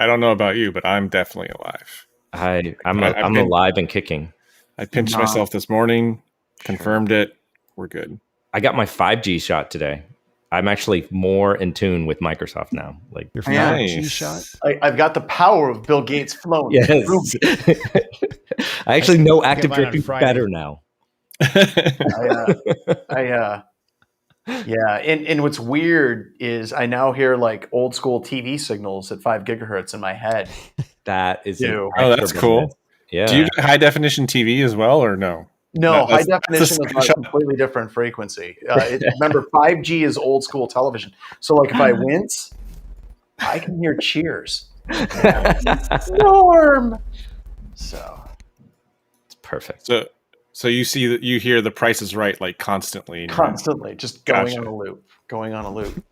I don't know about you, but I'm definitely alive. I'm alive and kicking. I pinched myself this morning, confirmed it. We're good. I got my 5G shot today. I'm actually more in tune with Microsoft now. Like your 5G shot. I've got the power of Bill Gates flowing. Yes. I actually know Active Directory better now. Yeah, and what's weird is I now hear like old school TV signals at 5 gigahertz in my head. That is that's cool. Yeah. Do you do high definition TV as well, or no? No, high definition is a completely different frequency. Remember, 5G is old school television. So, like, if I wince, I can hear cheers. Storm. So it's perfect. So you hear The Price is Right like constantly, just going on a loop.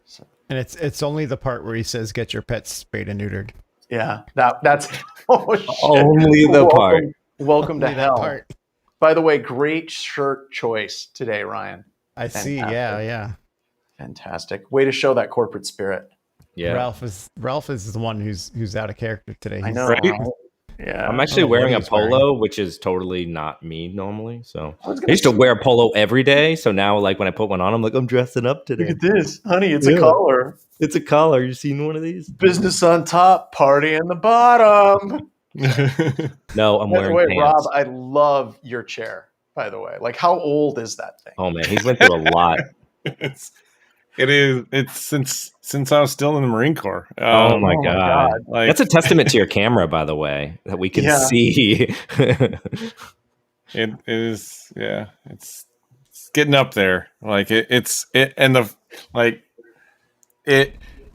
So. And it's only the part where he says, "Get your pets spayed and neutered." Yeah, that's only the part. Welcome to hell. Part. By the way, great shirt choice today, Ryan. I see. Yeah. Fantastic. Way to show that corporate spirit. Yeah. Ralph is the one who's out of character today. I know. Right? Yeah. I'm actually wearing a polo, which is totally not me normally. So I used to wear a polo every day. So now, like, when I put one on, I'm like, I'm dressing up today. Look at this, honey. It's a collar. It's a collar. You seen one of these? Business on top, party in the bottom. No, I'm wearing pants. Rob, I love your chair, by the way. Like, how old is that thing? Oh, man. He's went through a lot. It's since I was still in the Marine Corps. Oh my God. Like, that's a testament to your camera, by the way, that we can see. It is, yeah. It's getting up there. Like it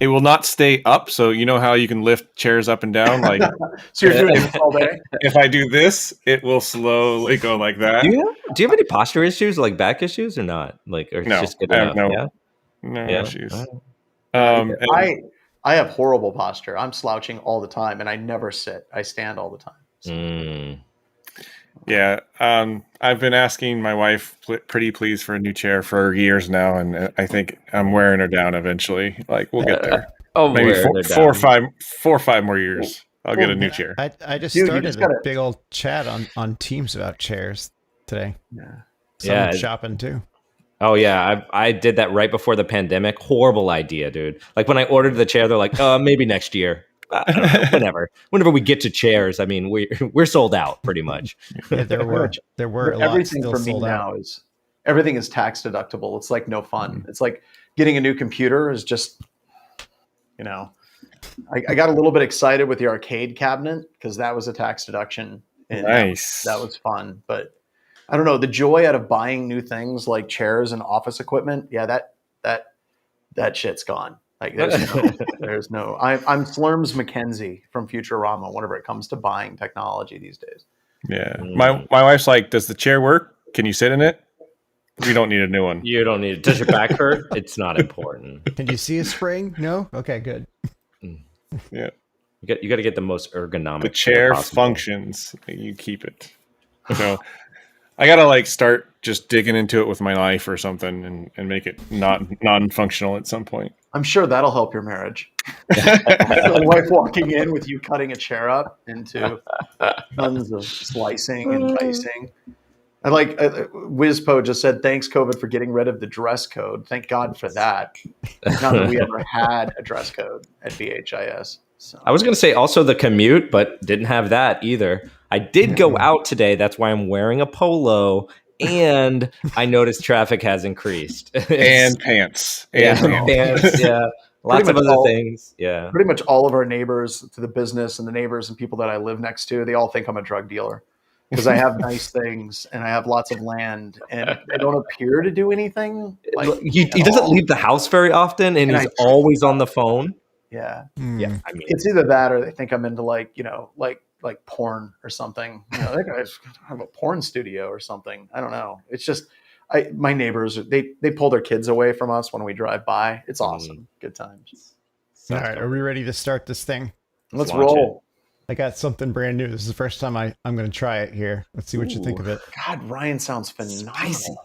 will not stay up. So you know how you can lift chairs up and down, like so you're doing this all day. If I do this, it will slowly go like that. Do you have any posture issues, like back issues, or not? Like, or no, just good enough? No issues. I have horrible posture. I'm slouching all the time, and I never sit. I stand all the time. So. Yeah. I've been asking my wife pretty please for a new chair for years now, and I think I'm wearing her down eventually. Like, we'll get there. Maybe four or five more years. I'll get a new chair. I just started a big old chat on Teams about chairs today. Yeah. Shopping too. Oh yeah, I did that right before the pandemic. Horrible idea, dude. Like, when I ordered the chair, they're like, maybe next year. I don't know, whenever we get to chairs, I mean, we're sold out pretty much. Yeah, there were everything for me now is everything is tax deductible. It's like no fun. It's like getting a new computer is just, I got a little bit excited with the arcade cabinet because that was a tax deduction. And nice. That was fun, but I don't know, the joy out of buying new things like chairs and office equipment. Yeah, that shit's gone. Like there's no. I'm Slurms McKenzie from Futurama whenever it comes to buying technology these days. Yeah, my wife's like, "Does the chair work? Can you sit in it? We don't need a new one. You don't need it. Does your back hurt? It's not important. Can you see a spring? No. Okay, good. Yeah, you got to get the most ergonomic. The chair functions. You keep it. So I gotta start just digging into it with my knife or something and make it non-functional at some point. I'm sure that'll help your marriage. The wife walking in with you cutting a chair up into tons of slicing and dicing. I like Wizpo just said, thanks COVID for getting rid of the dress code. Thank God for that. Not that we ever had a dress code at BHIS. So. I was going to say also the commute, but didn't have that either. I did go out today. That's why I'm wearing a polo. And I noticed traffic has increased. And pants. Pants, yeah. Lots of other things. Yeah. Pretty much all of our neighbors to the business and the neighbors and people that I live next to, they all think I'm a drug dealer because I have nice things and I have lots of land and I don't appear to do anything. He doesn't leave the house very often and he's always on the phone. Yeah. Yeah. I mean, it's either that or they think I'm into like porn or something. I think I have a porn studio or something. I don't know. It's just my neighbors, they pull their kids away from us when we drive by. It's awesome. Good times. All right. Are we ready to start this thing? Let's roll. I got something brand new. This is the first time I'm going to try it here. Let's see what you think of it. God, Ryan sounds phenomenal. Spicy.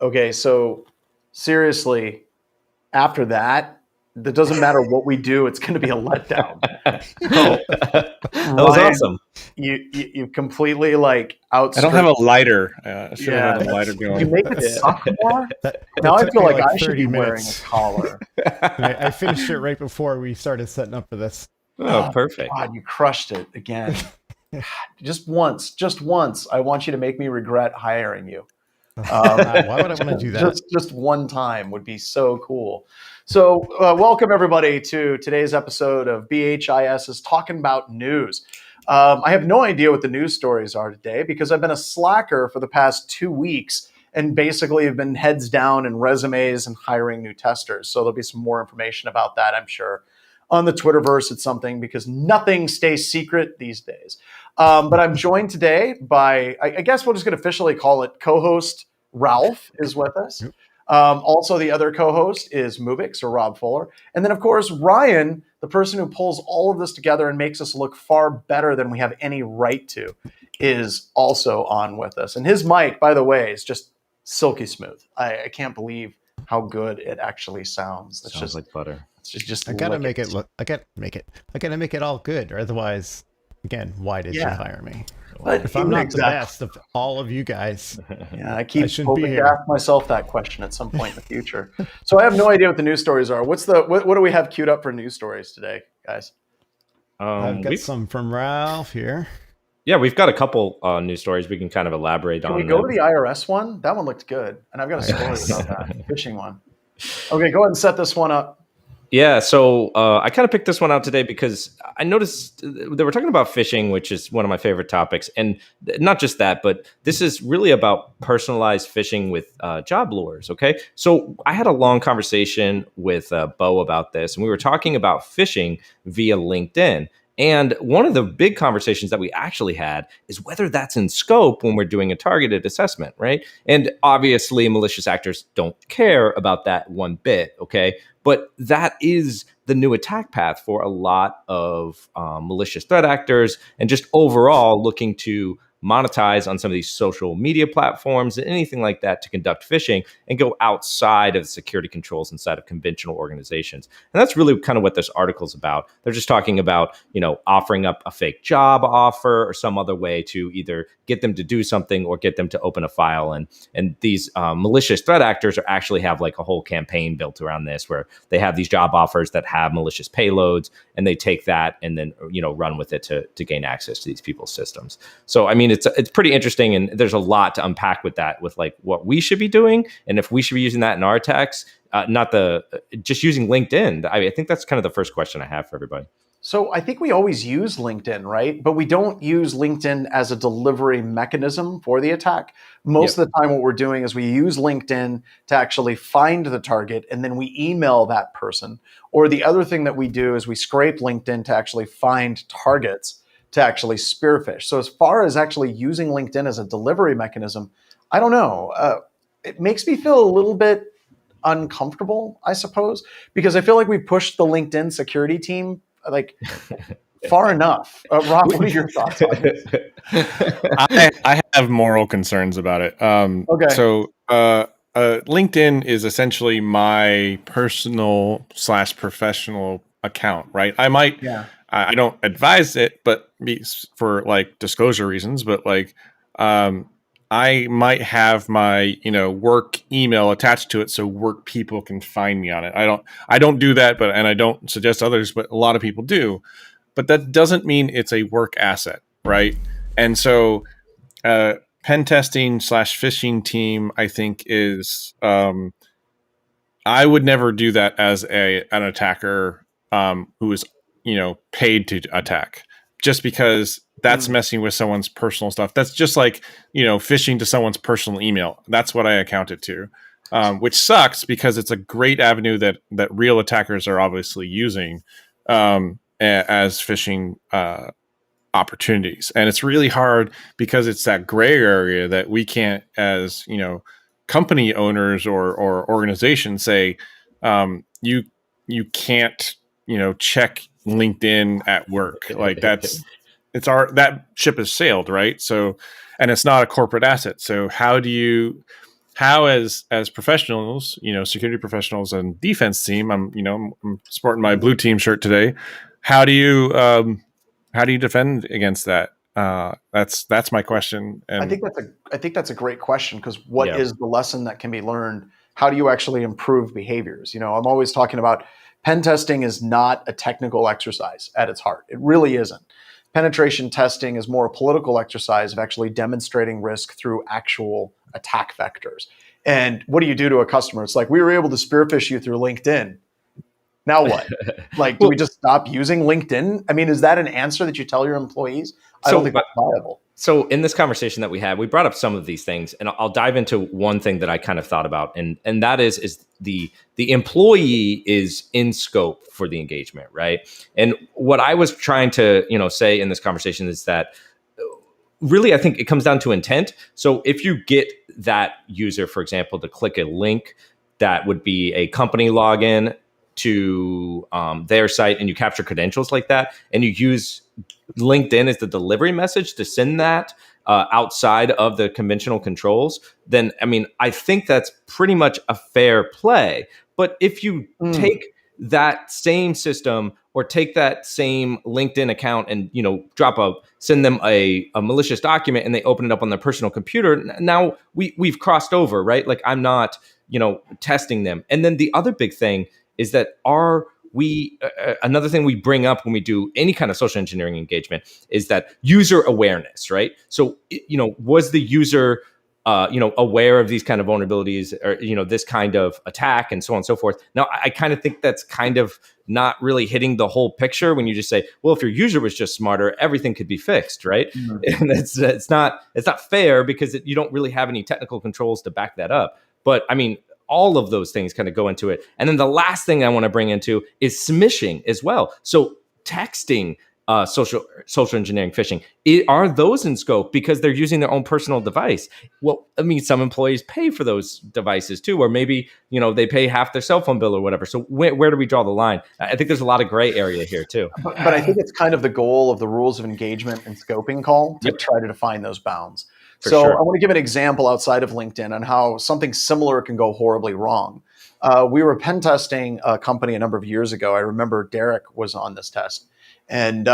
Okay, so seriously, after that doesn't matter what we do; it's going to be a letdown. So, that was awesome. You completely like outstripped. I don't have a lighter. I should have had a lighter going. You make it suck more. Now I feel like I should be wearing a collar. I finished it right before we started setting up for this. Oh, perfect. God, you crushed it again. Just once. I want you to make me regret hiring you. Why would I want to do that? Just one time would be so cool. So welcome everybody to today's episode of BHIS's Talking About News. I have no idea what the news stories are today because I've been a slacker for the past 2 weeks and basically have been heads down in resumes and hiring new testers. So there'll be some more information about that, I'm sure, on the Twitterverse. It's something because nothing stays secret these days. But I'm joined today by, I guess we're just going to officially call it co-host Ralph is with us. Also, the other co-host is Mubix or Rob Fuller. And then, of course, Ryan, the person who pulls all of this together and makes us look far better than we have any right to, is also on with us. And his mic, by the way, is just silky smooth. I can't believe how good it actually sounds. It's just like butter. It's just I gotta make it look. I gotta make it all good, or otherwise, again, why did you hire me? But if I'm not the best of all of you guys, I keep hoping to ask myself that question at some point in the future. So I have no idea what the news stories are. What do we have queued up for news stories today, guys? I've got some from Ralph here. Yeah, we've got a couple news stories we can kind of elaborate on. Can we go to the IRS one? That one looked good, and I've got a story about that phishing one. Okay, go ahead and set this one up. Yeah, so I kind of picked this one out today because I noticed they were talking about phishing, which is one of my favorite topics. And not just that, but this is really about personalized phishing with job lures, okay? So I had a long conversation with Bo about this, and we were talking about phishing via LinkedIn. And one of the big conversations that we actually had is whether that's in scope when we're doing a targeted assessment, right? And obviously, malicious actors don't care about that one bit, okay? But that is the new attack path for a lot of malicious threat actors and just overall looking to monetize on some of these social media platforms and anything like that to conduct phishing and go outside of the security controls inside of conventional organizations. And that's really kind of what this article is about. They're just talking about, offering up a fake job offer or some other way to either get them to do something or get them to open a file. And these malicious threat actors actually have like a whole campaign built around this where they have these job offers that have malicious payloads and they take that and then, run with it to gain access to these people's systems. So, I mean, it's pretty interesting, and there's a lot to unpack with that, with like what we should be doing, and if we should be using that in our attacks, just using LinkedIn. I think that's kind of the first question I have for everybody. So I think we always use LinkedIn, right? But we don't use LinkedIn as a delivery mechanism for the attack. Most of the time, what we're doing is we use LinkedIn to actually find the target, and then we email that person. Or the other thing that we do is we scrape LinkedIn to actually find targets to actually spearfish. So as far as actually using LinkedIn as a delivery mechanism, I don't know. It makes me feel a little bit uncomfortable, I suppose, because I feel like we pushed the LinkedIn security team like far enough. Rob, what are your thoughts on this? I have moral concerns about it. Okay. So LinkedIn is essentially my personal / professional account, right? I might, I don't advise it, but for like disclosure reasons, but like, I might have my, work email attached to it so work people can find me on it. I don't do that, and I don't suggest others, but a lot of people do. But that doesn't mean it's a work asset, right? And so pen testing / phishing team, I think is, I would never do that as an attacker who is, paid to attack, just because that's messing with someone's personal stuff. That's just like, phishing to someone's personal email. That's what I account it to, which sucks because it's a great avenue that real attackers are obviously using as phishing opportunities. And it's really hard because it's that gray area that we can't, as, company owners or organizations say, you can't, check LinkedIn at work. Like that ship has sailed, right? So, and it's not a corporate asset. So how do you how as professionals, security professionals and defense team, I'm sporting my blue team shirt today. How do you defend against that? That's my question. And I think that's a great question, because what is the lesson that can be learned? How do you actually improve behaviors? I'm always talking about pen testing is not a technical exercise at its heart. It really isn't. Penetration testing is more a political exercise of actually demonstrating risk through actual attack vectors. And what do you do to a customer? It's like, we were able to spearfish you through LinkedIn. Now what? Like, do we just stop using LinkedIn? I mean, is that an answer that you tell your employees? I don't think that's viable. So in this conversation that we had, we brought up some of these things, and I'll dive into one thing that I kind of thought about, and that is the employee is in scope for the engagement, right? And what I was trying to say in this conversation is that really I think it comes down to intent. So if you get that user, for example, to click a link that would be a company login to their site, and you capture credentials like that, and you use LinkedIn as the delivery message to send that outside of the conventional controls, then I think that's pretty much a fair play. But if you take that same system or take that same LinkedIn account and send them a malicious document, and they open it up on their personal computer, now we've crossed over, right? Like, I'm not testing them. And then the other big thing is that another thing we bring up when we do any kind of social engineering engagement is that user awareness, right? So, was the user, aware of these kind of vulnerabilities, or, this kind of attack, and so on and so forth. Now, I kind of think that's kind of not really hitting the whole picture when you just say, well, if your user was just smarter, everything could be fixed, right? Mm-hmm. And it's not fair, because you don't really have any technical controls to back that up. But all of those things kind of go into it. And then the last thing I want to bring into is smishing as well. So texting, social engineering, phishing, are those in scope because they're using their own personal device? Well, some employees pay for those devices too, or maybe, they pay half their cell phone bill or whatever. So where do we draw the line? I think there's a lot of gray area here too. But I think it's kind of the goal of the rules of engagement and scoping call to try to define those bounds. So I want to give an example outside of LinkedIn on how something similar can go horribly wrong. We were pen testing a company a number of years ago. I remember Derek was on this test. And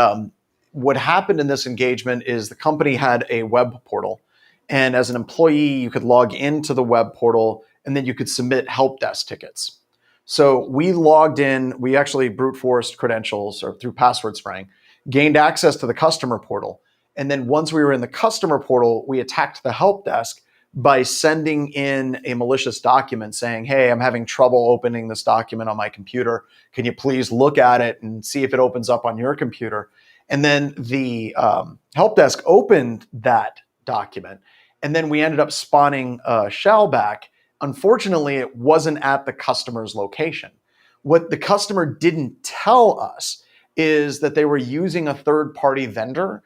what happened in this engagement is the company had a web portal. And as an employee, you could log into the web portal, and then you could submit help desk tickets. So we logged in. We actually brute forced credentials, or through password spraying, gained access to the customer portal. And then once we were in the customer portal, we attacked the help desk by sending in a malicious document saying, hey, I'm having trouble opening this document on my computer. Can you please look at it and see if it opens up on your computer? And then the help desk opened that document. And then we ended up spawning a shell back. Unfortunately, it wasn't at the customer's location. What the customer didn't tell us is that they were using a third-party vendor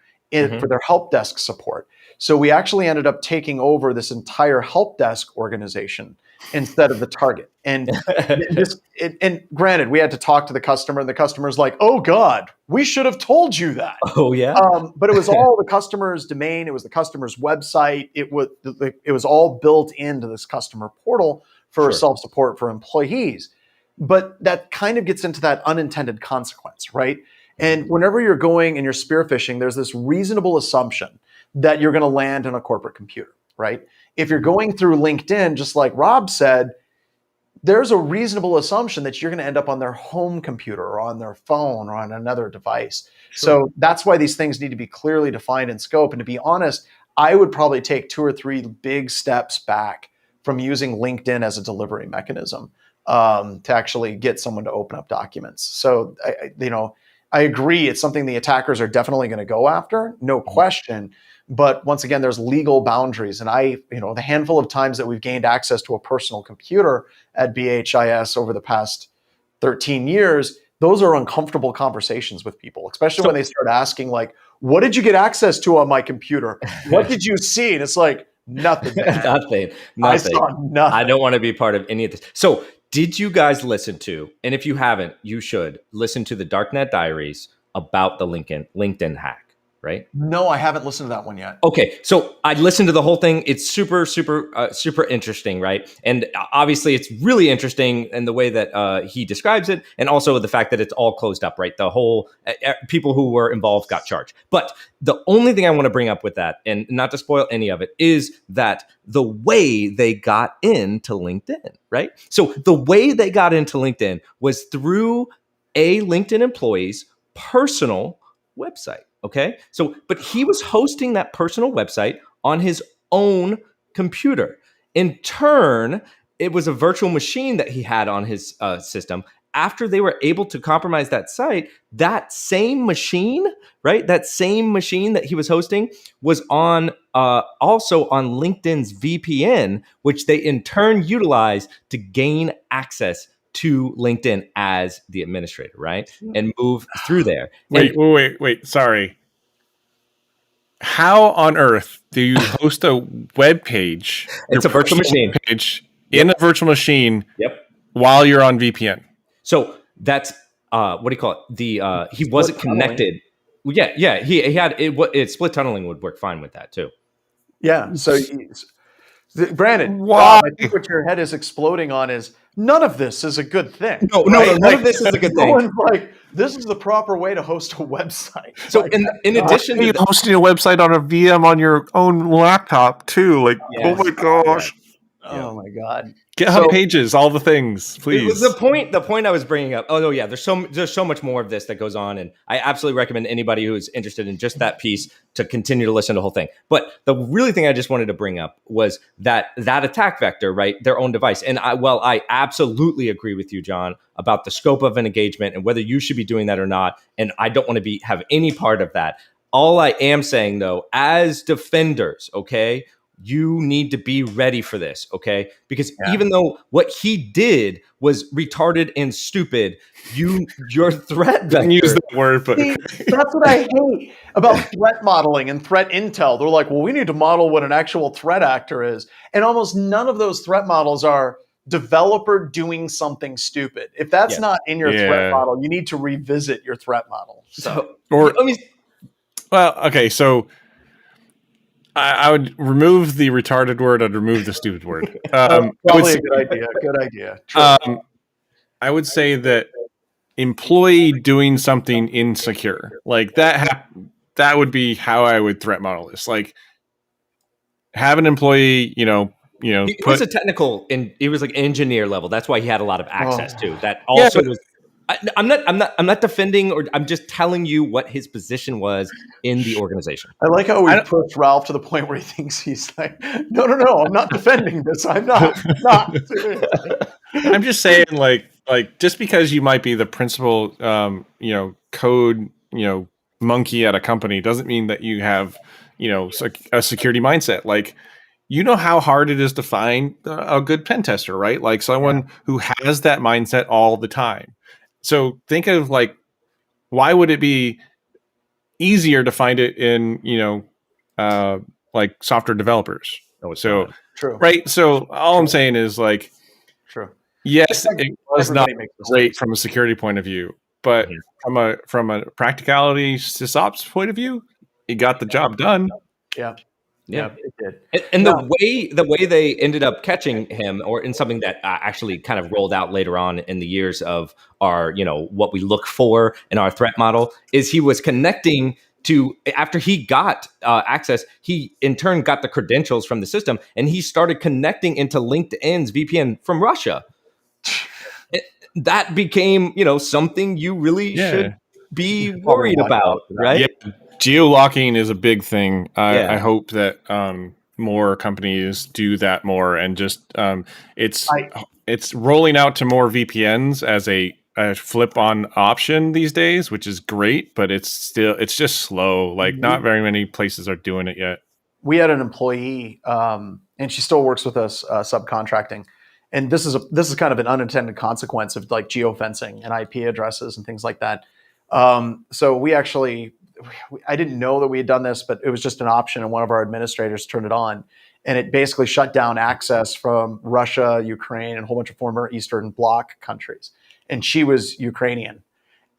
for their help desk support. So we actually ended up taking over this entire help desk organization instead of the target. And and granted, we had to talk to the customer, and the customer's like, oh God, we should have told you that. Oh yeah. But it was all the customer's domain. It was the customer's website. It was all built into this customer portal for self-support for employees. But that kind of gets into that unintended consequence, right? And whenever you're going and you're spearfishing, there's this reasonable assumption that you're going to land on a corporate computer, right? If you're going through LinkedIn, just like Rob said, there's a reasonable assumption that you're going to end up on their home computer or on their phone or on another device. Sure. So that's why these things need to be clearly defined in scope. And to be honest, I would probably take 2 or 3 big steps back from using LinkedIn as a delivery mechanism to actually get someone to open up documents. So, I agree. It's something the attackers are definitely going to go after, no question. But once again, there's legal boundaries. And the handful of times that we've gained access to a personal computer at BHIS over the past 13 years, those are uncomfortable conversations with people, especially when they start asking, like, what did you get access to on my computer? What did you see? And it's like, nothing. Nothing. I saw nothing. I don't want to be part of any of this. So did you guys listen to, and if you haven't, you should listen to the Darknet Diaries about the LinkedIn hack? right? No, I haven't listened to that one yet. Okay, so I listened to the whole thing. It's super interesting, right? And obviously, it's really interesting in the way that he describes it, and also the fact that it's all closed up, right? The whole people who were involved got charged. But the only thing I want to bring up with that, and not to spoil any of it, is that the way they got into LinkedIn, right? So the way they got into LinkedIn was through a LinkedIn employee's personal website. Okay. So, but he was hosting that personal website on his own computer. In turn, it was a virtual machine that he had on his system. After they were able to compromise that site, that same machine, right? That same machine that he was hosting was on also on LinkedIn's VPN, which they in turn utilized to gain access to LinkedIn as the administrator, right? And move through there. Wait. Sorry. How on earth do you host a web page? It's a virtual machine. Page in a virtual machine. Yep. While you're on VPN. So that's what do you call it? He wasn't connected. Yeah. He had it. Split tunneling would work fine with that too. Yeah. So, Brandon, why? Rob, I think what your head is exploding on is none of this is a good thing. No, none of this is a good thing. No one's like, this is the proper way to host a website. So like, in addition to hosting a website on a VM on your own laptop too, like, yes. Oh my gosh. Oh my God. GitHub pages, all the things, please. The point I was bringing up. Oh no, yeah. There's so much more of this that goes on, and I absolutely recommend anybody who's interested in just that piece to continue to listen to the whole thing. But the really thing I just wanted to bring up was that attack vector, right? Their own device. And I absolutely agree with you, John, about the scope of an engagement and whether you should be doing that or not. And I don't want to have any part of that. All I am saying though, as defenders, okay, you need to be ready for this, okay? Because even though what he did was retarded and stupid, your threat vector... use that word, but... See, that's what I hate about threat modeling and threat intel. They're like, well, we need to model what an actual threat actor is. And almost none of those threat models are developer doing something stupid. If that's not in your threat model, you need to revisit your threat model. So I would remove the retarded word. I'd remove the stupid word. Probably a good idea. Good idea. I would say that employee doing something insecure, like that would be how I would threat model this. Like, have an employee, it was a technical, and it was like engineer level. That's why he had a lot of access to that. Also was. I'm not defending, or I'm just telling you what his position was in the organization. I like how we pushed Ralph to the point where he thinks he's like, no, I'm not defending this. I'm not. I'm just saying, like just because you might be the principal, code, monkey at a company doesn't mean that you have, a security mindset. Like, how hard it is to find a good pen tester, right? Like someone who has that mindset all the time. So think of why would it be easier to find it in, software developers? True. Right. So all I'm saying is true. Yes, it was not great from a security point of view, but from a practicality sysops point of view, it got the job done. Yeah, it did. And the way they ended up catching him, or in something that actually kind of rolled out later on in the years of our, what we look for in our threat model, is he was connecting to, after he got access, he in turn got the credentials from the system, and he started connecting into LinkedIn's VPN from Russia. That became, something you really should be worried about, right? Yeah. Geo-locking is a big thing. I hope that more companies do that more, and just it's rolling out to more VPNs as a flip-on option these days, which is great, but it's just slow. Like, not very many places are doing it yet. We had an employee, and she still works with us subcontracting, and this is kind of an unintended consequence of like geofencing and IP addresses and things like that. So we actually. I didn't know that we had done this, but it was just an option, and one of our administrators turned it on, and it basically shut down access from Russia, Ukraine, and a whole bunch of former Eastern Bloc countries. And she was Ukrainian,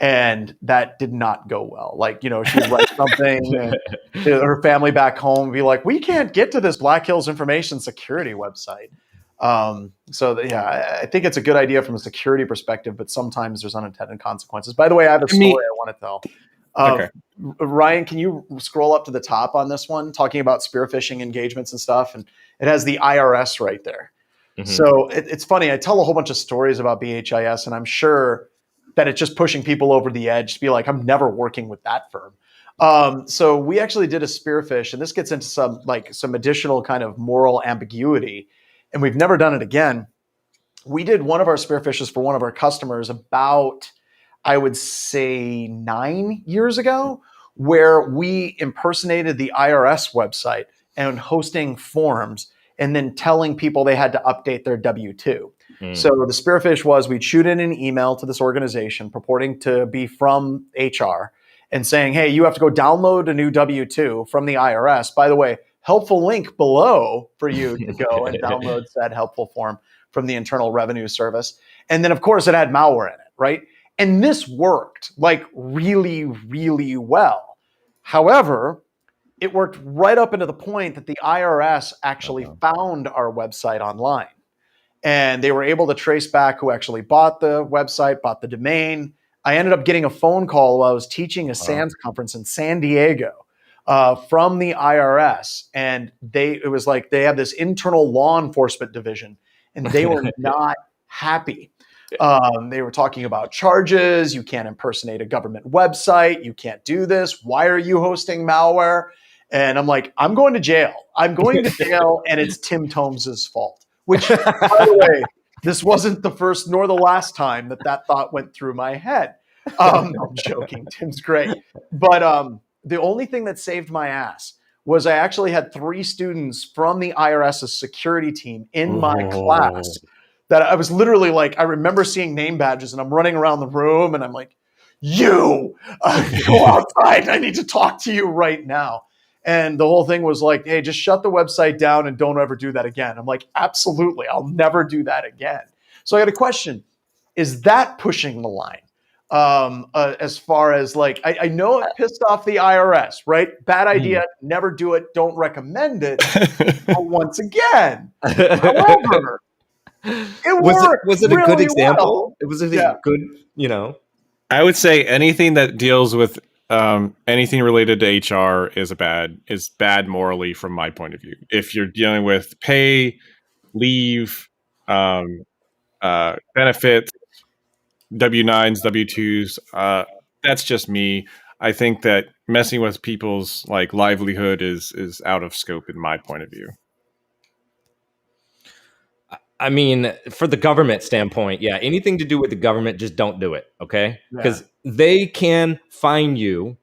And that did not go well. Like, she'd write something and her family back home would be like, we can't get to this Black Hills Information Security website. I think it's a good idea from a security perspective, but sometimes there's unintended consequences. By the way, I have a story I want to tell. Okay. Ryan, can you scroll up to the top on this one, talking about spearfishing engagements and stuff? And it has the IRS right there. Mm-hmm. So it's funny. I tell a whole bunch of stories about BHIS, and I'm sure that it's just pushing people over the edge to be like, I'm never working with that firm. So we actually did a spearfish, and this gets into some additional kind of moral ambiguity, and we've never done it again. We did one of our spearfishes for one of our customers about, I would say, 9 years ago, where we impersonated the IRS website and hosting forms and then telling people they had to update their W-2. So the spearfish was, we'd shoot in an email to this organization purporting to be from HR and saying, hey, you have to go download a new W-2 from the IRS. By the way, helpful link below for you to go and download said helpful form from the Internal Revenue Service. And then, of course, it had malware in it, right? And this worked like really, really well. However, it worked right up into the point that the IRS actually found our website online. And they were able to trace back who actually bought the website, bought the domain. I ended up getting a phone call while I was teaching a SANS conference in San Diego from the IRS. And it was like they have this internal law enforcement division, and they were not happy. They were talking about charges. You can't impersonate a government website. You can't do this. Why are you hosting malware? And I'm like, I'm going to jail. I'm going to jail, and it's Tim Tomes's fault. Which, by the way, this wasn't the first nor the last time that thought went through my head. I'm joking. Tim's great. But the only thing that saved my ass was I actually had 3 students from the IRS's security team in my class that I was literally like, I remember seeing name badges, and I'm running around the room, and I'm like, go outside. I need to talk to you right now. And the whole thing was like, hey, just shut the website down and don't ever do that again. I'm like, absolutely. I'll never do that again. So I got a question. Is that pushing the line? As far as like, I know it pissed off the IRS, right? Bad idea. Never do it. Don't recommend it. But once again, however, was it a really good example? Well. It was a good, I would say anything that deals with anything related to HR is bad morally from my point of view. If you're dealing with pay, leave, benefits, W-9s, W-2s, that's just me. I think that messing with people's like livelihood is out of scope in my point of view. I mean, for the government standpoint, yeah, anything to do with the government, just don't do it, okay? Because they can fine you.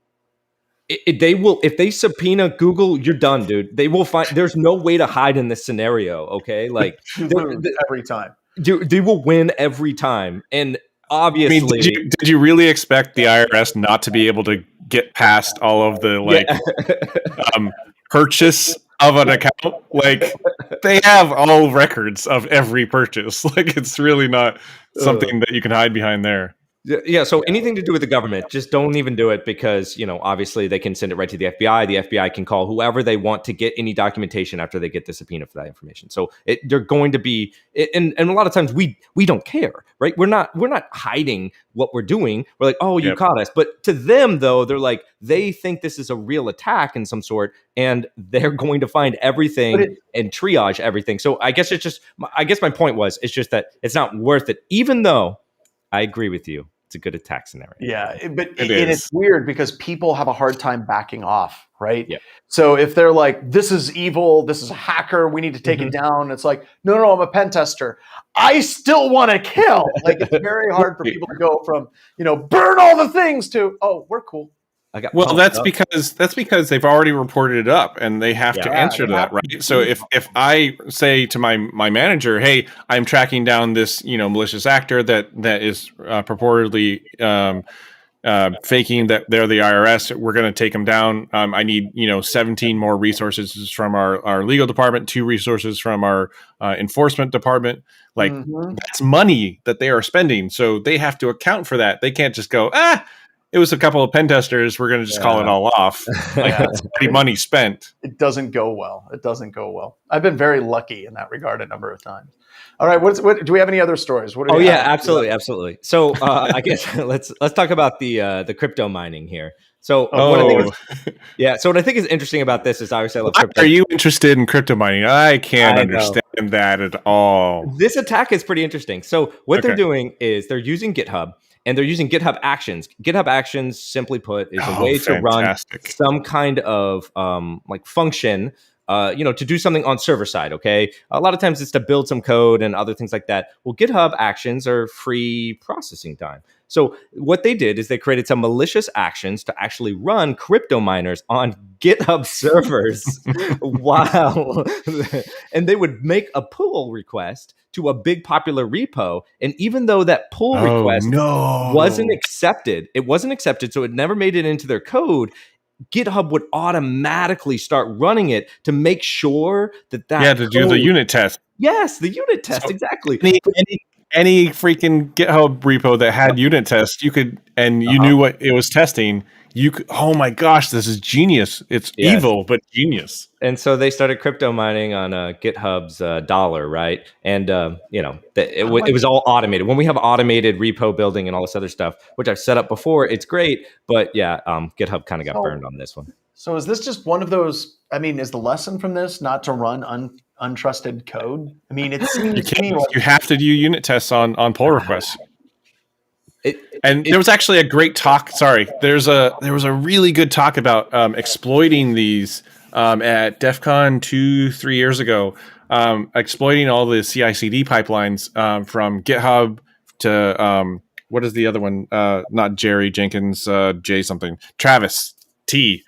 They will, if they subpoena Google, you're done, dude. They will find. There's no way to hide in this scenario, okay? Like every time, they will win every time, and obviously, I mean, did you really expect the IRS not to be able to get past all of the purchase of an account? Like, they have all records of every purchase. Like, it's really not something that you can hide behind there. Yeah. So anything to do with the government, just don't even do it, because, obviously they can send it right to the FBI. The FBI can call whoever they want to get any documentation after they get the subpoena for that information. So they're going to be, and a lot of times we don't care, right? We're not hiding what we're doing. We're like, oh, you caught us. But to them, though, they're like, they think this is a real attack in some sort, and they're going to find everything and triage everything. So I guess my point was, it's just that it's not worth it, even though I agree with you. It's a good attack scenario. Yeah, but it's weird because people have a hard time backing off, right? Yeah. So if they're like, this is evil, this is a hacker, we need to take it down. It's like, no, I'm a pen tester. I still want to kill. Like, it's very hard for people to go from, burn all the things to, oh, we're cool. That's because they've already reported it up, and they have to answer to that, right? So if I say to my manager, hey, I'm tracking down this malicious actor that is purportedly faking that they're the IRS, we're going to take them down. I need 17 more resources from our legal department, 2 resources from our enforcement department. Like that's money that they are spending. So they have to account for that. They can't just go, it was a couple of pen testers. We're going to just call it all off. Like that's already money spent. It doesn't go well. It doesn't go well. I've been very lucky in that regard a number of times. All right. What do we have any other stories? What do we have? Absolutely. So I guess let's talk about the crypto mining here. So what I think is interesting about this is obviously I love crypto. Are you interested in crypto mining? I can't understand that at all. This attack is pretty interesting. So what they're doing is they're using GitHub. And they're using GitHub Actions. GitHub Actions, simply put, is a way to run some kind of like function, to do something on server side. Okay, a lot of times it's to build some code and other things like that. Well, GitHub Actions are free processing time. So what they did is they created some malicious actions to actually run crypto miners on GitHub servers and they would make a pull request to a big popular repo. And even though that pull request wasn't accepted, so it never made it into their code, GitHub would automatically start running it to make sure that do the unit test. Yes, the unit test, exactly. Any freaking GitHub repo that had unit tests, you could, and you knew what it was testing. You could, oh my gosh, this is genius. It's evil, but genius. And so they started crypto mining on GitHub's dollar, right? And, it was all automated. When we have automated repo building and all this other stuff, which I've set up before, it's great. But GitHub kind of got burned on this one. So is this just one of those, is the lesson from this not to run untrusted code? I mean, it seems to me like you have to do unit tests on pull requests. There was actually a great talk. There was a really good talk about exploiting these at DEF CON 2-3 years ago, exploiting all the CI/CD pipelines from GitHub to what is the other one? Not Jerry Jenkins, J something. Travis T.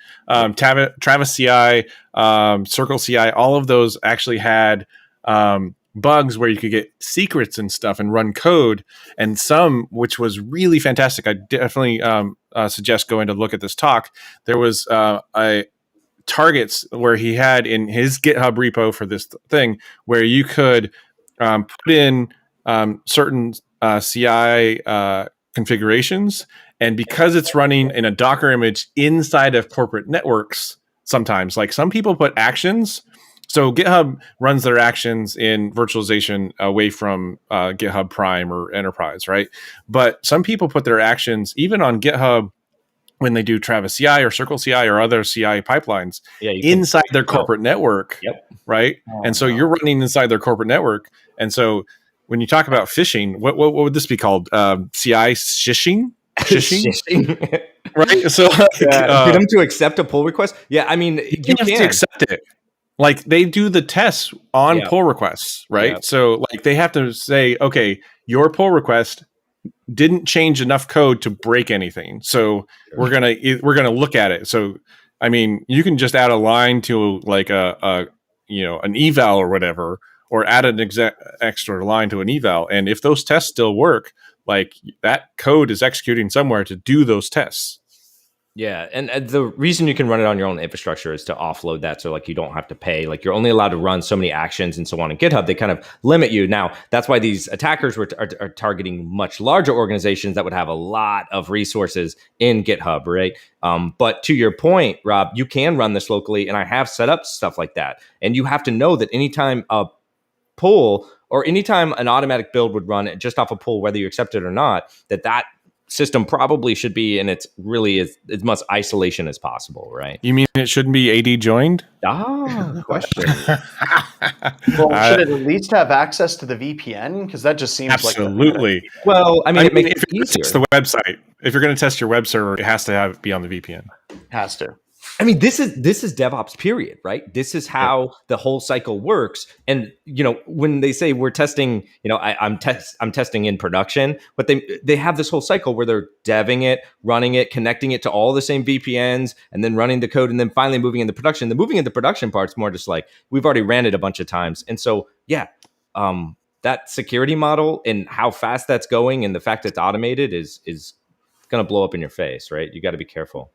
Travis CI, Circle CI. All of those actually had bugs where you could get secrets and stuff and run code, and some which was really fantastic. I definitely suggest going to look at this talk. There was targets where he had in his GitHub repo for this thing where you could put in certain CI configurations, and because it's running in a Docker image inside of corporate networks, sometimes like some people put actions. So GitHub runs their actions in virtualization away from GitHub Prime or Enterprise, right? But some people put their actions even on GitHub when they do Travis CI or Circle CI or other CI pipelines inside their corporate network, right? And so you're running inside their corporate network. And so when you talk about phishing, what would this be called? CI shishing? Shishing? Right? So get them to accept a pull request? Yeah, I mean, you have to accept it. Like they do the tests on pull requests, right? Yeah. So like they have to say, okay, your pull request didn't change enough code to break anything. So we're gonna look at it. So I mean, you can just add a line to like an eval or whatever, or add an extra line to an eval. And if those tests still work, like that code is executing somewhere to do those tests. Yeah, and the reason you can run it on your own infrastructure is to offload that, so like you don't have to pay. Like you're only allowed to run so many actions and so on in GitHub. They kind of limit you. Now that's why these attackers are targeting much larger organizations that would have a lot of resources in GitHub, right? But to your point, Rob, you can run this locally, and I have set up stuff like that. And you have to know that anytime a pull or anytime an automatic build would run just off a pull, whether you accept it or not, that system probably should be in its really as much isolation as possible, right? You mean it shouldn't be AD joined? Question. Well, should it at least have access to the VPN? Because that just seems absolutely. Well, I mean, it makes if you're easier. The website. If you're going to test your web server, it has to be on the VPN. Has to. I mean, this is DevOps, period, right? This is how the whole cycle works. And when they say we're testing, I'm testing in production, but they have this whole cycle where they're deving it, running it, connecting it to all the same VPNs, and then running the code, and then finally moving into production. The moving into production part's more just like we've already ran it a bunch of times, and so that security model and how fast that's going, and the fact that it's automated is going to blow up in your face, right? You got to be careful.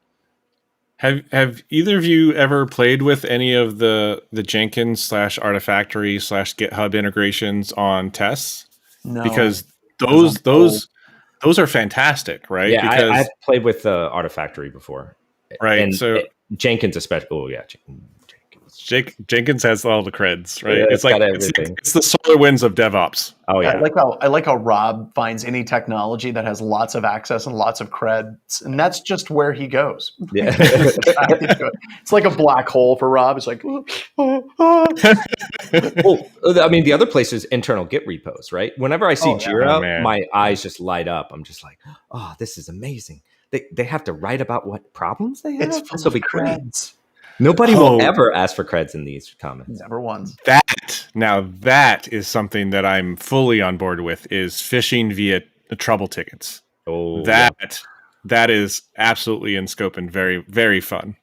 Have either of you ever played with any of the Jenkins /Artifactory /GitHub integrations on tests? No, because those are fantastic, right? Yeah, because I've played with Artifactory before, right? And so Jenkins especially. Oh yeah, Jenkins has all the creds, right? Yeah, it's like it's the SolarWinds of DevOps. Oh yeah, I like how Rob finds any technology that has lots of access and lots of creds, and that's just where he goes. Yeah, it's like a black hole for Rob. It's like, well, I mean, the other place is internal Git repos, right? Whenever I see Jira, my eyes just light up. I'm just like, oh, this is amazing. They have to write about what problems they have. This will be creds. Nobody will ever ask for creds in these comments. Never once. That is something that I'm fully on board with, is phishing via trouble tickets. That is absolutely in scope and very, very fun.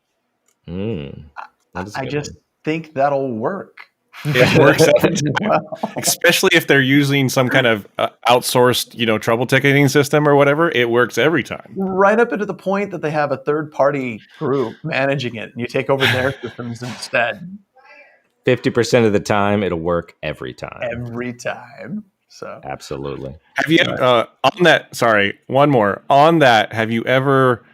I just think that'll work. It works every time. Especially if they're using some kind of outsourced, trouble ticketing system or whatever. It works every time. Right up into the point that they have a third-party group managing it, and you take over their systems instead. 50% of the time, it'll work every time. Every time. So absolutely. Have you on that? Sorry, one more on that. Have you ever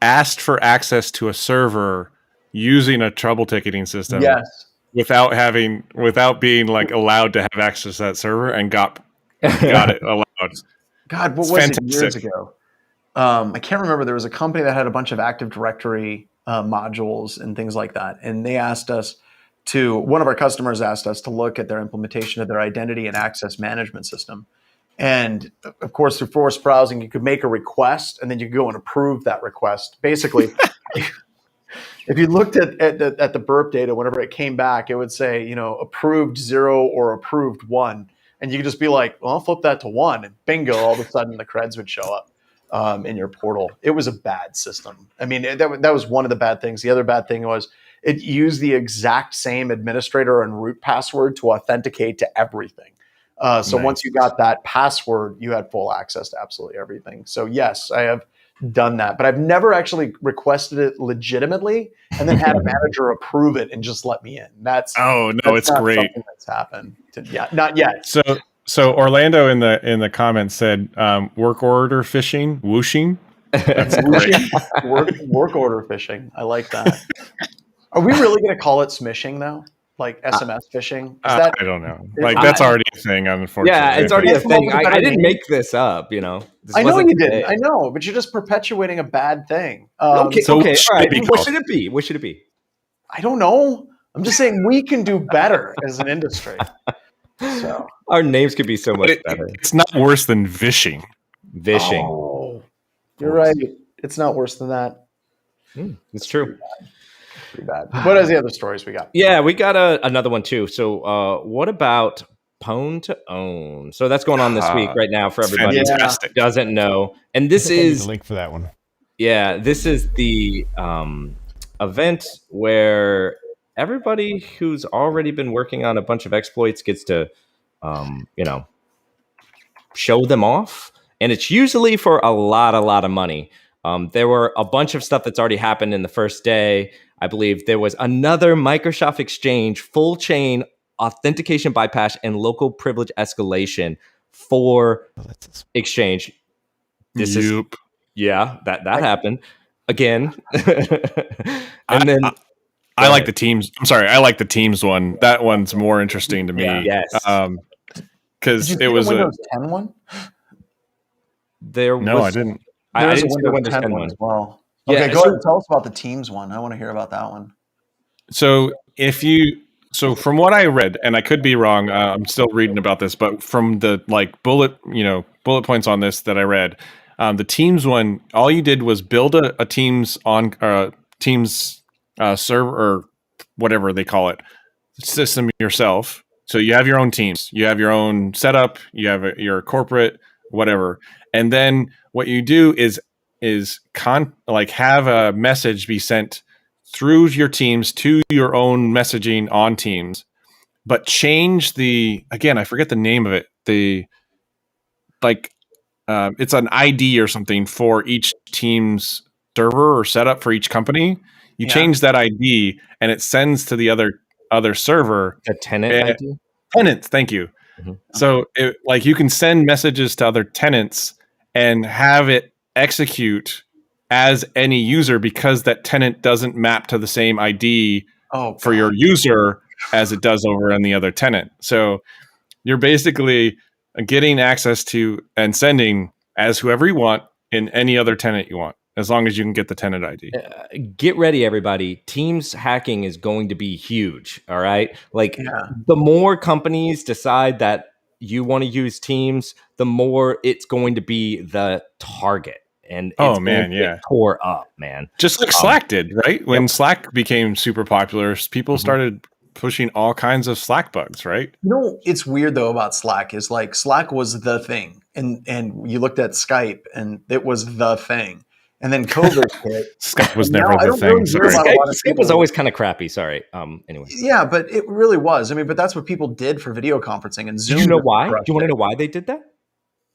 asked for access to a server using a trouble ticketing system? Yes. Without being like allowed to have access to that server and got it allowed. God, what was it years ago? I can't remember. There was a company that had a bunch of Active Directory modules and things like that, and they asked us one of our customers asked us to look at their implementation of their identity and access management system. And of course, through forced browsing, you could make a request, and then you could go and approve that request. Basically. If you looked at the burp data, whenever it came back, it would say, approved 0 or approved 1. And you could just be like, well, I'll flip that to 1. And bingo, all of a sudden the creds would show up in your portal. It was a bad system. I mean, that was one of the bad things. The other bad thing was it used the exact same administrator and root password to authenticate to everything. So once you got that password, you had full access to absolutely everything. So yes, I have done that, but I've never actually requested it legitimately and then had a manager approve it and just let me in. It's great. Something that's happened. Not yet. So Orlando in the comments said work order phishing, whooshing. That's great. Work order phishing. I like that. Are we really going to call it smishing though? Like SMS phishing? I don't know. That's already a thing, unfortunately. Yeah, it's already a thing. I didn't make this up, I know you didn't. I know, but you're just perpetuating a bad thing. Okay, all right. What should it be? What should it be? I don't know. I'm just saying we can do better as an industry. So our names could be so much better. It's not worse than vishing. Vishing. Oh, you're right. It's not worse than that. It's true. Pretty bad. What are the other stories we got? Yeah, we got another one too. So what about Pwn to Own? So that's going on this week right now for everybody who doesn't know. And this is the link for that one. Yeah, this is the event where everybody who's already been working on a bunch of exploits gets to show them off. And it's usually for a lot of money. There were a bunch of stuff that's already happened in the first day. I believe there was another Microsoft Exchange full chain authentication bypass and local privilege escalation for Exchange. This is that happened again. And then I like the Teams. I'm sorry, I like the Teams one. That one's more interesting to me. Yes, because it was Windows 10 one. I didn't. I didn't see the Windows 10 one as well. Okay, go ahead and tell us about the Teams one. I want to hear about that one. So from what I read, and I could be wrong, I'm still reading about this, but from the bullet points on this that I read, the Teams one, all you did was build a Teams Teams server or whatever they call it system yourself. So you have your own Teams, you have your own setup, you have your corporate whatever, and then what you do is have a message be sent through your Teams to your own messaging on Teams, but change I forget the name of it. It's an ID or something for each Teams server or setup for each company. You change that ID, and it sends to the other server. A tenant ID? Tenants, thank you. Mm-hmm. So you can send messages to other tenants and have it execute as any user because that tenant doesn't map to the same ID for your user as it does over on the other tenant. So you're basically getting access to and sending as whoever you want in any other tenant you want, as long as you can get the tenant ID. Get ready, everybody. Teams hacking is going to be huge. All right. The more companies decide that you want to use Teams, the more it's going to be the target. And it's going to get tore up, man. Just like Slack did, right? When Slack became super popular, people started pushing all kinds of Slack bugs, right? It's weird though about Slack is Slack was the thing, and you looked at Skype and it was the thing, and then COVID hit. Skype was never the thing. Skype was always kind of crappy. Sorry. Anyway. Yeah, but it really was. I mean, but that's what people did for video conferencing and Zoom. Do you know why? Do you want to know why they did that?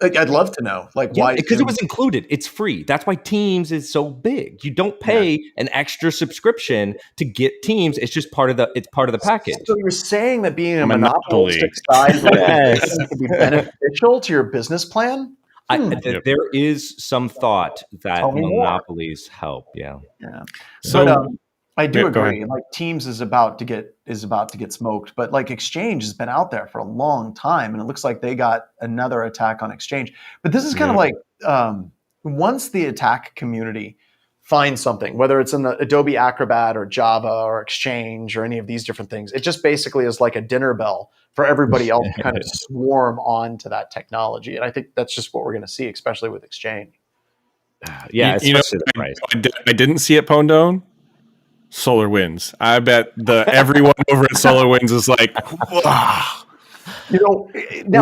I'd love to know, why? Because it was included. It's free. That's why Teams is so big. You don't pay an extra subscription to get Teams. It's just part of the package. So you're saying that being a monopolistic side could be beneficial to your business plan? There is some thought that monopolies help. Yeah. So I do agree. Teams is about to get smoked, but Exchange has been out there for a long time, and it looks like they got another attack on Exchange. But this is kind of once the attack community finds something, whether it's in the Adobe Acrobat or Java or Exchange or any of these different things, it just basically is like a dinner bell for everybody else to kind of swarm onto that technology. And I think that's just what we're going to see, especially with Exchange. Yeah, especially the price. I didn't see it, Pondone. SolarWinds. I bet everyone over at SolarWinds is like, wow. Now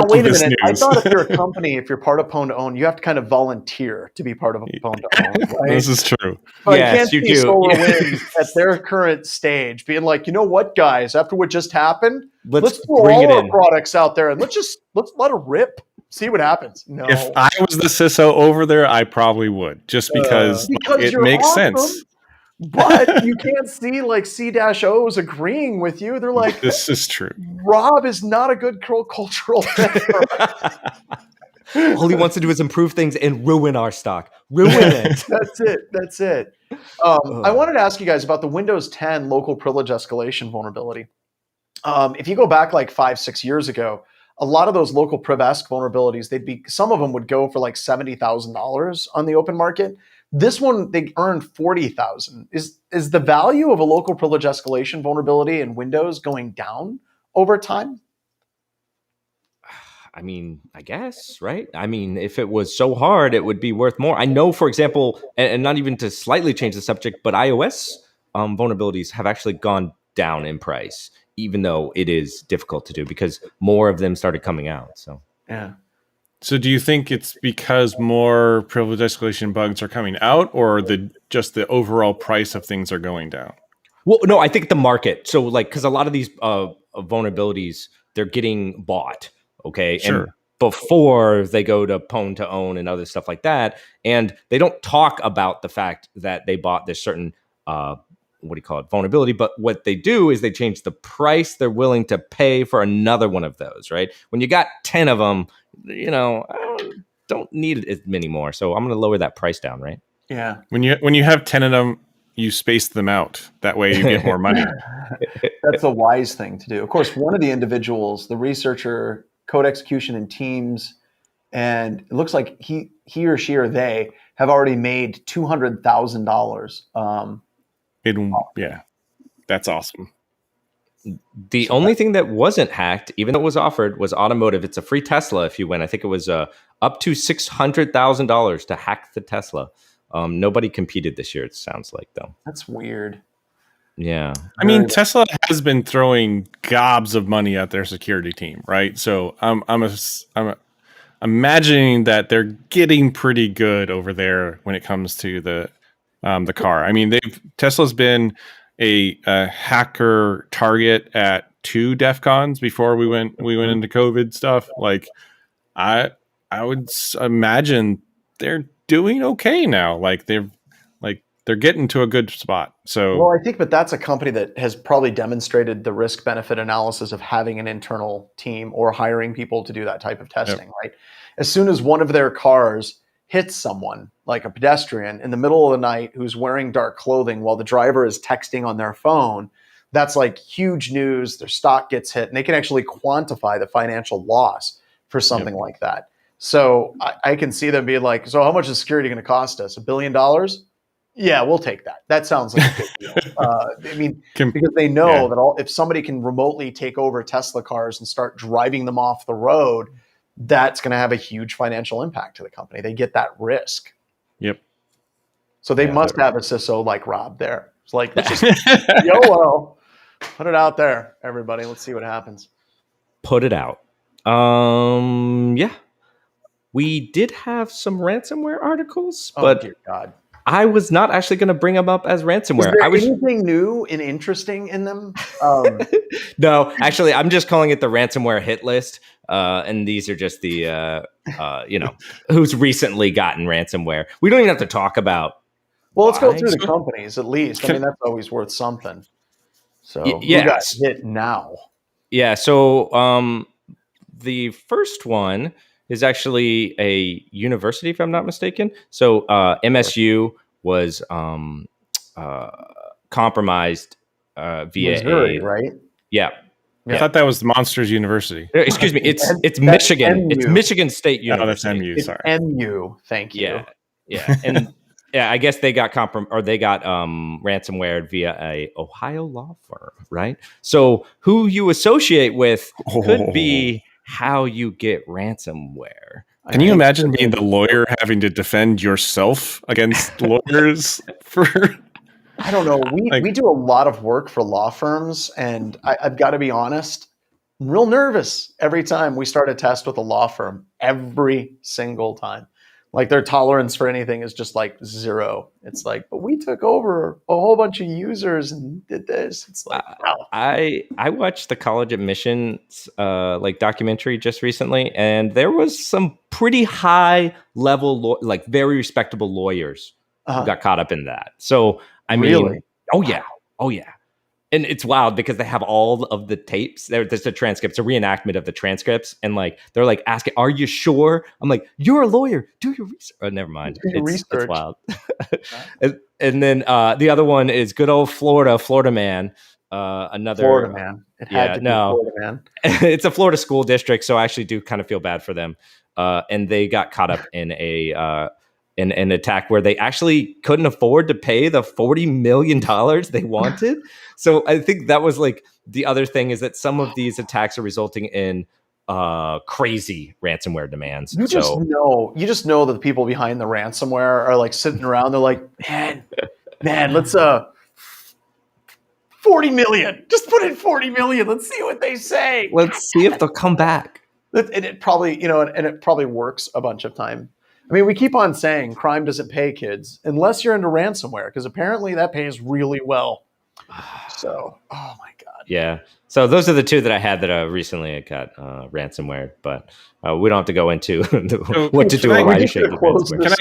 wait a minute. I thought if you're a company, if you're part of Pwn to Own, you have to kind of volunteer to be part of Pwn to Own. Right? This is true. But yes, I can't see SolarWinds at their current stage being like, you know what, guys? After what just happened, let's throw all our products out there and let's let it rip. See what happens. No. If I was the CISO over there, I probably would, just because it makes sense. But you can't see C-O's agreeing with you. They're like, this is true. Rob is not a good cultural fit for us. All he wants to do is improve things and ruin our stock. Ruin it. That's it. I wanted to ask you guys about the Windows 10 local privilege escalation vulnerability. If you go back 5-6 years ago, a lot of those local priv-esc vulnerabilities, some of them would go for $70,000 on the open market. This one, they earned $40,000. Is the value of a local privilege escalation vulnerability in Windows going down over time? I mean, I guess, right? I mean, if it was so hard, it would be worth more. I know, for example, and not even to slightly change the subject, but iOS vulnerabilities have actually gone down in price, even though it is difficult to do because more of them started coming out. So, yeah. So do you think it's because more privilege escalation bugs are coming out, or just the overall price of things are going down? Well, no, I think the market. So because a lot of these vulnerabilities, they're getting bought. Okay. Sure. And before they go to Pwn to Own and other stuff like that. And they don't talk about the fact that they bought this certain, vulnerability. But what they do is they change the price they're willing to pay for another one of those, right? When you got 10 of them, I don't need as many more. So I'm going to lower that price down, right? Yeah. When you have 10 of them, you space them out. That way you get more money. That's a wise thing to do. Of course, one of the individuals, the researcher, code execution in Teams, and it looks like he or she or they have already made $200,000. Yeah, that's awesome. The only thing that wasn't hacked, even though it was offered, was automotive. It's a free Tesla if you win. I think it was up to $600,000 to hack the Tesla. Nobody competed this year, it sounds like, though. That's weird. Yeah. I mean, Tesla has been throwing gobs of money at their security team, right? So I'm imagining that they're getting pretty good over there when it comes to the car. I mean, Tesla's been a hacker target at 2 DEF CONs before we went into COVID stuff. I would imagine they're doing okay now. they're getting to a good spot. So, well, I think, but that's a company that has probably demonstrated the risk benefit analysis of having an internal team or hiring people to do that type of testing, right? As soon as one of their cars hits someone, like a pedestrian in the middle of the night who's wearing dark clothing while the driver is texting on their phone, that's like huge news. Their stock gets hit, and they can actually quantify the financial loss for something like that. So I can see them being like, so how much is security going to cost us? $1 billion? Yeah, we'll take that. That sounds like a good deal. I mean, because they know that if somebody can remotely take over Tesla cars and start driving them off the road, that's going to have a huge financial impact to the company. They get that risk. Yep. So they must have a CISO like Rob there. It's like, let's just YOLO, put it out there, everybody. Let's see what happens. Put it out. Yeah. We did have some ransomware articles, but dear God. I was not actually going to bring them up as ransomware. Is there anything new and interesting in them? No, actually, I'm just calling it the ransomware hit list. And these are just the, who's recently gotten ransomware. We don't even have to talk about. Well, let's go through the companies at least. I mean, that's always worth something. So who got hit now? Yeah. So the first one is actually a university, if I'm not mistaken. So MSU was compromised via Missouri, right? Yeah. I thought that was the Monsters University. Excuse me, it's Michigan. It's Michigan State University. Oh, that's MU. Sorry, MU. Thank you. Yeah, and I guess they got ransomware via a Ohio law firm, right? So who you associate with could be how you get ransomware. Can you imagine being the lawyer having to defend yourself against lawyers for? I don't know. We do a lot of work for law firms, and I've got to be honest, I'm real nervous every time we start a test with a law firm. Every single time, like their tolerance for anything is just like zero. It's like, but we took over a whole bunch of users and did this. It's like, wow. I watched the college admissions documentary just recently, and there was some pretty high level, very respectable lawyers who got caught up in that. So. I mean, really? Oh yeah. And it's wild because they have all of the tapes. There's the transcripts, a reenactment of the transcripts. And they're like asking, are you sure? I'm like, you're a lawyer. Do your research. Oh, never mind. It's wild. and then the other one is good old Florida man. Another Florida man. It had to be Florida man. It's a Florida school district. So I actually do kind of feel bad for them. And they got caught up in an attack where they actually couldn't afford to pay the $40 million they wanted. So I think that was the other thing is that some of these attacks are resulting in crazy ransomware demands. You just know that the people behind the ransomware are sitting around. They're like, man, let's 40 million. Just put in 40 million. Let's see what they say. Let's see if they'll come back. And it probably, and it probably works a bunch of time. I mean, we keep on saying crime doesn't pay, kids, unless you're into ransomware, because apparently that pays really well. So, oh my God. Yeah. So those are the two that I had that recently got ransomware, but we don't have to go into what to do or why you should do ransomware.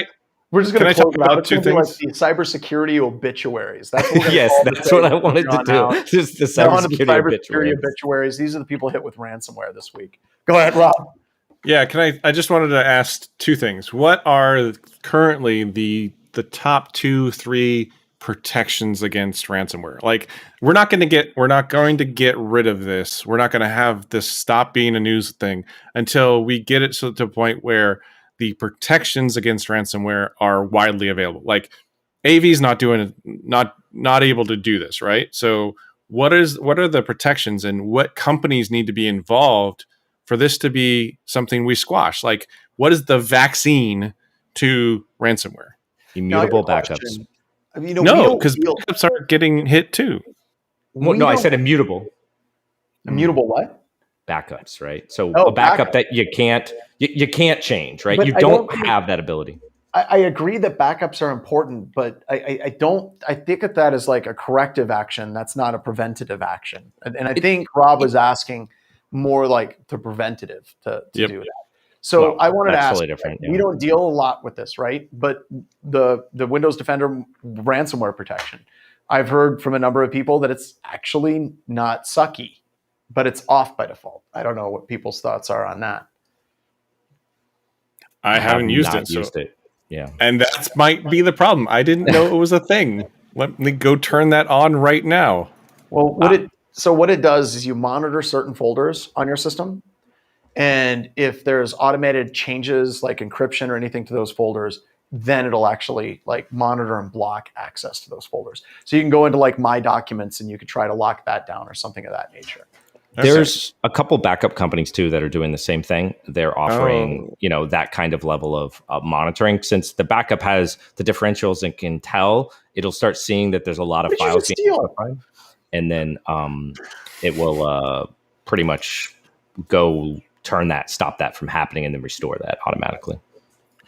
We're just going to close out two things. The cybersecurity obituaries. That's what yes, that's what I wanted to do. Just the cybersecurity obituaries. These are the people hit with ransomware this week. Go ahead, Rob. Yeah, I just wanted to ask two things. What are currently the top 2-3 protections against ransomware? We're not going to get rid of this. We're not going to have this stop being a news thing until we get it to a point where the protections against ransomware are widely available. AV is not able to do this, right? So what are the protections and what companies need to be involved for this to be something we squash? What is the vaccine to ransomware? Immutable backups. No, because backups are getting hit too. I said immutable. Immutable what? Backups, right? So a backup that you can't change, right? But you don't have that ability. I agree that backups are important, but I think of that as a corrective action. That's not a preventative action. And I think Rob was asking more the preventative to do that. So I wanted to ask, totally different, we don't deal a lot with this, right? But the Windows Defender ransomware protection, I've heard from a number of people that it's actually not sucky, but it's off by default. I don't know what people's thoughts are on that. I haven't used it. Yeah. And that might be the problem. I didn't know it was a thing. Let me go turn that on right now. Well, what it does is you monitor certain folders on your system. And if there's automated changes like encryption or anything to those folders, then it'll actually like monitor and block access to those folders. So you can go into like My Documents and you could try to lock that down or something of that nature. There's a couple backup companies too that are doing the same thing. They're offering, that kind of level of monitoring. Since the backup has the differentials and can tell, it'll start seeing that there's a lot of files being modified, and then it will pretty much go stop that from happening, and then restore that automatically.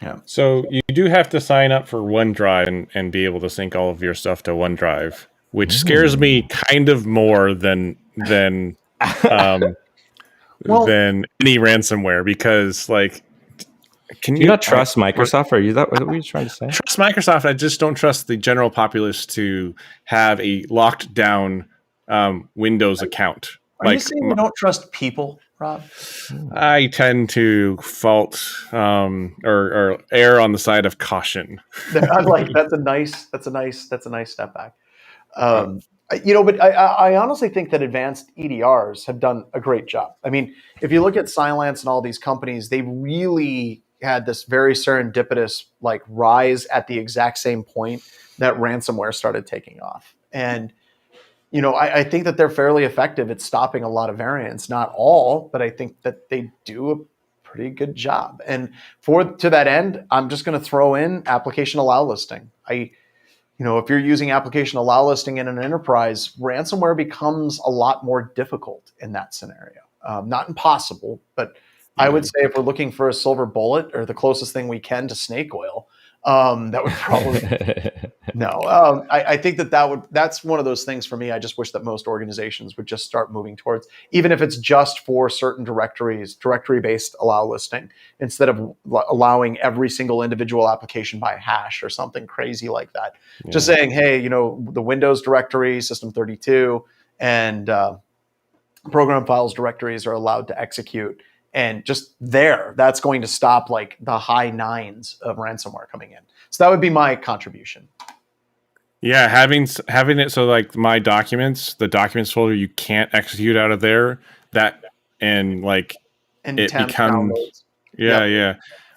Yeah. So you do have to sign up for OneDrive and be able to sync all of your stuff to OneDrive, which scares me kind of more than than any ransomware, because like, can you not trust Microsoft? Are you that what were you trying to say? Trust Microsoft. I just don't trust the general populace to have a locked down Windows account. Are you saying you don't trust people, Rob? I tend to fault or err on the side of caution. I'm like, that's a nice step back. But I honestly think that advanced EDRs have done a great job. I mean, if you look at Cylance and all these companies, they really had this very serendipitous like rise at the exact same point that ransomware started taking off. And I think that they're fairly effective at stopping a lot of variants, not all, but I think that they do a pretty good job. And to that end, I'm just going to throw in application allow listing. If you're using application allow listing in an enterprise, ransomware becomes a lot more difficult in that scenario. Not impossible, but I would say if we're looking for a silver bullet or the closest thing we can to snake oil, that would probably no. I think that's one of those things for me. I just wish that most organizations would just start moving towards, even if it's just for certain directories, directory-based allow listing, instead of allowing every single individual application by hash or something crazy like that. Yeah. Just saying, hey, the Windows directory, System32, and program files directories are allowed to execute. And just that's going to stop like the high nines of ransomware coming in. So that would be my contribution. Yeah, having it so like the documents folder, you can't execute out of there. It becomes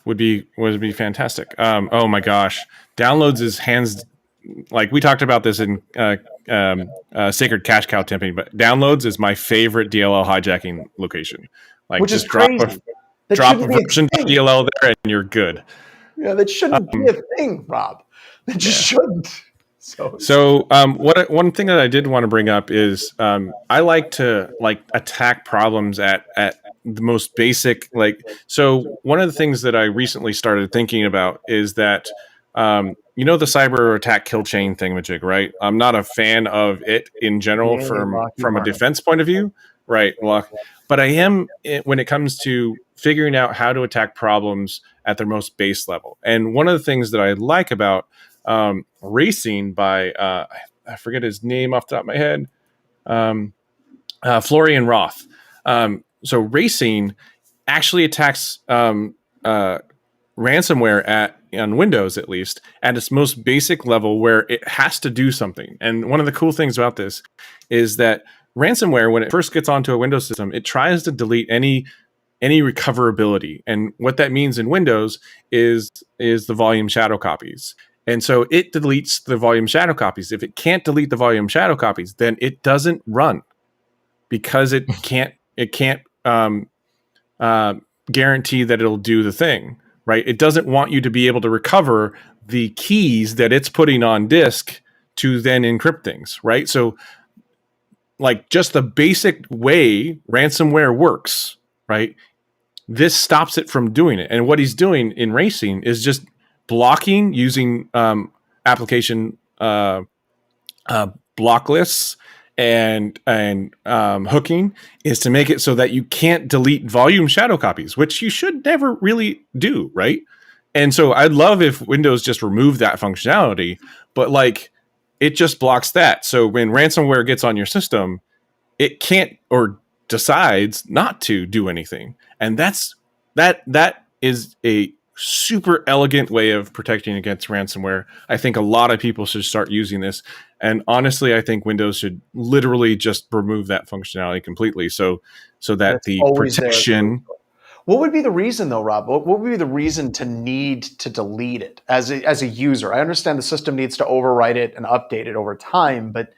would be fantastic. Oh my gosh, downloads is hands, like we talked about this in Sacred Cash Cow Temping, but downloads is my favorite DLL hijacking location. Like, which just is crazy. drop a version DLL there and you're good. Yeah, that shouldn't be a thing, Rob. That just shouldn't. So one thing that I did want to bring up is I like to attack problems at the most basic. So one of the things that I recently started thinking about is that the cyber attack kill chain thingamajig, right? I'm not a fan of it in general from a defense point of view, right? But I am when it comes to figuring out how to attack problems at their most base level. And one of the things that I like about Racing by I forget his name off the top of my head, Florian Roth. So Racing actually attacks ransomware on Windows, at least at its most basic level, where it has to do something. And one of the cool things about this is that ransomware, when it first gets onto a Windows system, it tries to delete any recoverability. And what that means in Windows is the volume shadow copies. And so it deletes the volume shadow copies. If it can't delete the volume shadow copies, then it doesn't run, because it can't guarantee that it'll do the thing, right? It doesn't want you to be able to recover the keys that it's putting on disk to then encrypt things, right? So like just the basic way ransomware works, right? This stops it from doing it. And what he's doing in Racing is just blocking using application block lists and hooking is to make it so that you can't delete volume shadow copies, which you should never really do, right? And so I'd love if Windows just removed that functionality, but like it just blocks that. So when ransomware gets on your system, it can't or decides not to do anything. And that is a super elegant way of protecting against ransomware. I think a lot of people should start using this. And honestly, I think Windows should literally just remove that functionality completely. So that the protection. What would be the reason though, Rob? What would be the reason to need to delete it as a user? I understand the system needs to overwrite it and update it over time, but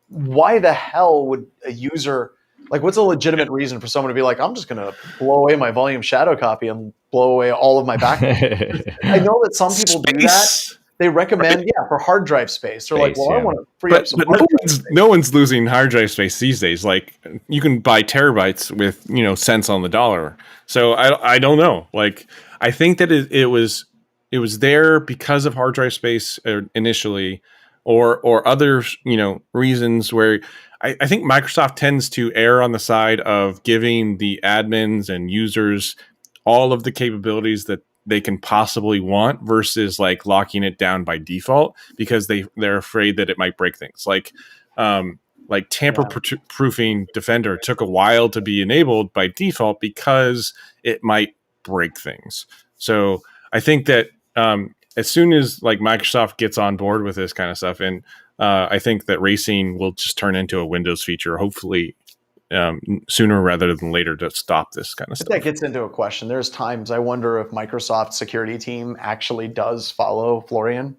why the hell would a user, like, what's a legitimate reason for someone to be like, I'm just going to blow away my volume shadow copy and blow away all of my backups? I know that some people do that. They recommend, for hard drive space. They're like, well, I want to free up some hard drive space. No one's losing hard drive space these days. Like, you can buy terabytes with, cents on the dollar. So I don't know. Like, I think that it was there because of hard drive space initially, or other, reasons where I think Microsoft tends to err on the side of giving the admins and users all of the capabilities that they can possibly want versus like locking it down by default because they're afraid that it might break things. Like tamper-proofing Defender took a while to be enabled by default because it might break things. So I think that as soon as like Microsoft gets on board with this kind of stuff, and I think that racing will just turn into a Windows feature, hopefully sooner rather than later, to stop this kind of stuff. That gets into a question. There's times I wonder if Microsoft's security team actually does follow Florian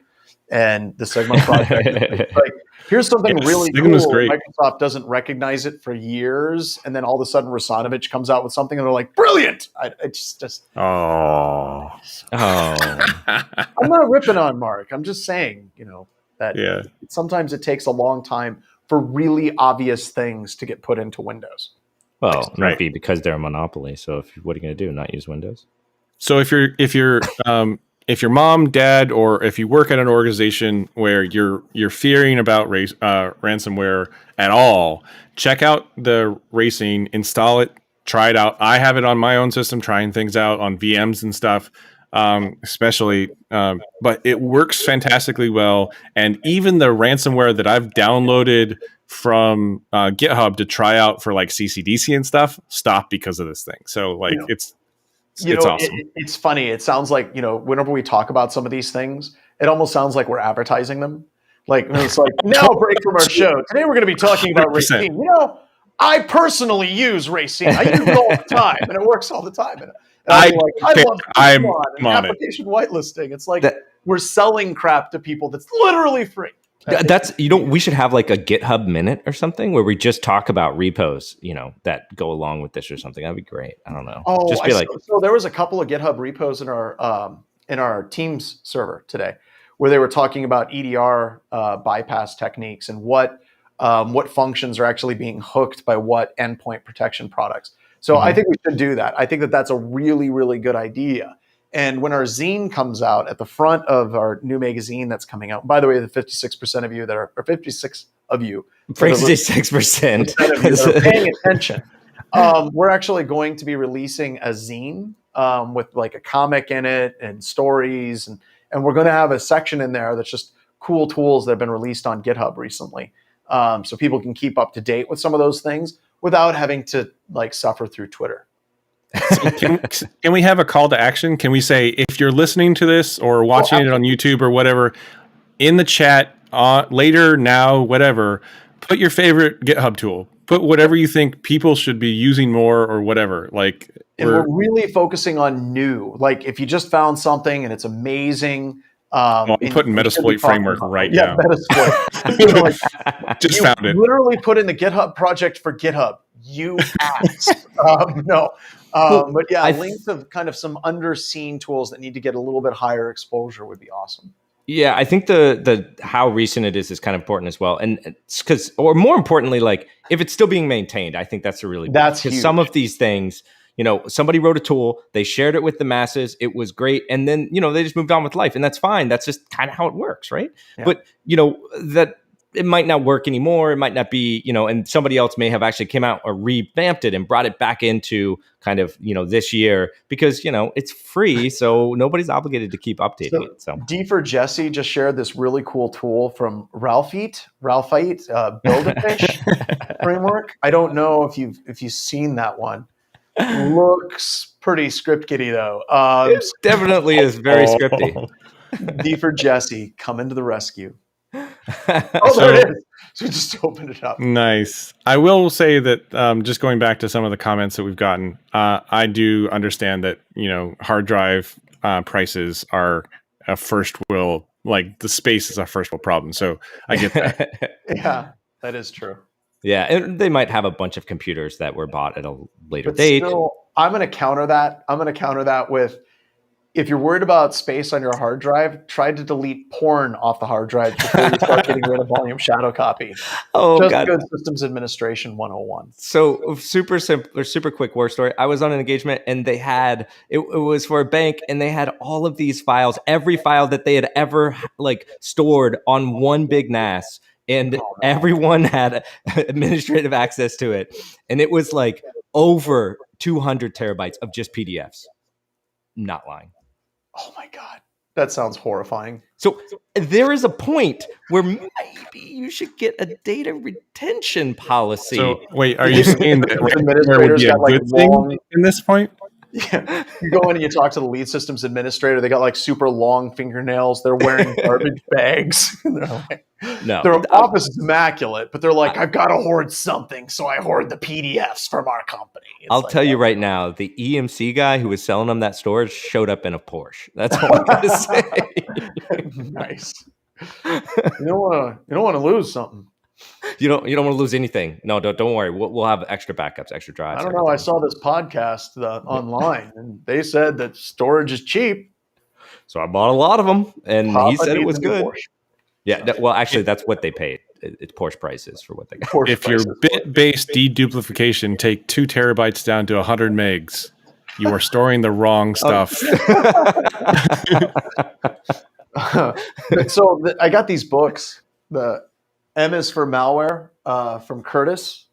and the Sigma project. Like, here's something really Sigma's cool. Great. Microsoft doesn't recognize it for years, and then all of a sudden Rasanovich comes out with something and they're like, brilliant. It's just oh. I'm not ripping on Mark. I'm just saying, that sometimes it takes a long time for really obvious things to get put into Windows. Well, it might be because they're a monopoly. So what are you going to do? Not use Windows? So if you're if your mom, dad, or if you work at an organization where you're fearing about ransomware at all, check out the racing, install it, try it out. I have it on my own system, trying things out on VMs and stuff. Especially, but it works fantastically well. And even the ransomware that I've downloaded from GitHub to try out for like CCDC and stuff stopped because of this thing. So like it's awesome. It's funny. It sounds like, whenever we talk about some of these things, it almost sounds like we're advertising them. Like, it's like, now break from our show. Today we're going to be talking about 100%. Racine. I personally use Racine. I use it all the time, and it works all the time. And I love application whitelisting. It's like we're selling crap to people that's literally free. That's we should have like a GitHub minute or something where we just talk about repos, that go along with this or something. That'd be great. I don't know. Oh, so there was a couple of GitHub repos in our Teams server today where they were talking about EDR bypass techniques and what functions are actually being hooked by what endpoint protection products. So I think we should do that. I think that that's a really, really good idea. And when our zine comes out at the front of our new magazine that's coming out, by the way, the 56% of you that are 56 of you, 56% that are paying attention, we're actually going to be releasing a zine with like a comic in it and stories. And we're going to have a section in there that's just cool tools that have been released on GitHub recently. So people can keep up to date with some of those things without having to like suffer through Twitter. So can we have a call to action? Can we say, if you're listening to this or watching it on YouTube or whatever, in the chat later, now, whatever, put your favorite GitHub tool. Put whatever you think people should be using more or whatever. Like, we're really focusing on new. Like, if you just found something and it's amazing. I'm putting Metasploit framework right now. Metasploit. Just found it. Literally put in the GitHub project for GitHub. You asked. But yeah, links of kind of some underseen tools that need to get a little bit higher exposure would be awesome. Yeah, I think the how recent it is kind of important as well, and it's or more importantly, like if it's still being maintained, I think that's because some of these things. Somebody wrote a tool, they shared it with the masses, it was great, and then, they just moved on with life, and that's fine. That's just kind of how it works, right? Yeah. But, that it might not work anymore. It might not be, and somebody else may have actually came out or revamped it and brought it back into kind of, this year because, it's free. So nobody's obligated to keep updating it. So D for Jesse just shared this really cool tool from Ralphite, Build a Fish framework. I don't know if you've seen that one. Looks pretty script kiddie though. It definitely is very scripty. D for Jesse, coming to the rescue. There it is. So just opened it up. Nice. I will say that just going back to some of the comments that we've gotten, I do understand that hard drive prices are a first world, like the space is a first world problem. So I get that. Yeah, that is true. Yeah, and they might have a bunch of computers that were bought at a later date. Still, I'm going to counter that with, if you're worried about space on your hard drive, try to delete porn off the hard drive before you start getting rid of volume shadow copy. God. Good systems administration 101. So super simple or super quick war story. I was on an engagement and they had, it was for a bank and they had all of these files, every file that they had ever stored on one big NAS. And everyone had administrative access to it. And it was over 200 terabytes of just PDFs. Not lying. Oh my God. That sounds horrifying. So there is a point where maybe you should get a data retention policy. So wait, are you saying that administrators got good thing in this point? Yeah. You go in and you talk to the lead systems administrator. They got super long fingernails. They're wearing garbage bags. Their office is immaculate, but they're like, I've got to hoard something. So I hoard the PDFs from our company. I'll tell you right now, the EMC guy who was selling them that storage showed up in a Porsche. That's all I'm going to say. Nice. You don't want to lose something. You don't want to lose anything. No, don't worry. We'll have extra backups, extra drives. I don't know. I saw this podcast online, and they said that storage is cheap. So I bought a lot of them, and he said it was good. Yeah. Well, actually, that's what they paid. It's Porsche prices for what they got. If your bit-based deduplication take 2 terabytes down to 100 megs, you are storing the wrong stuff. So I got these books. The M is for malware from Curtis.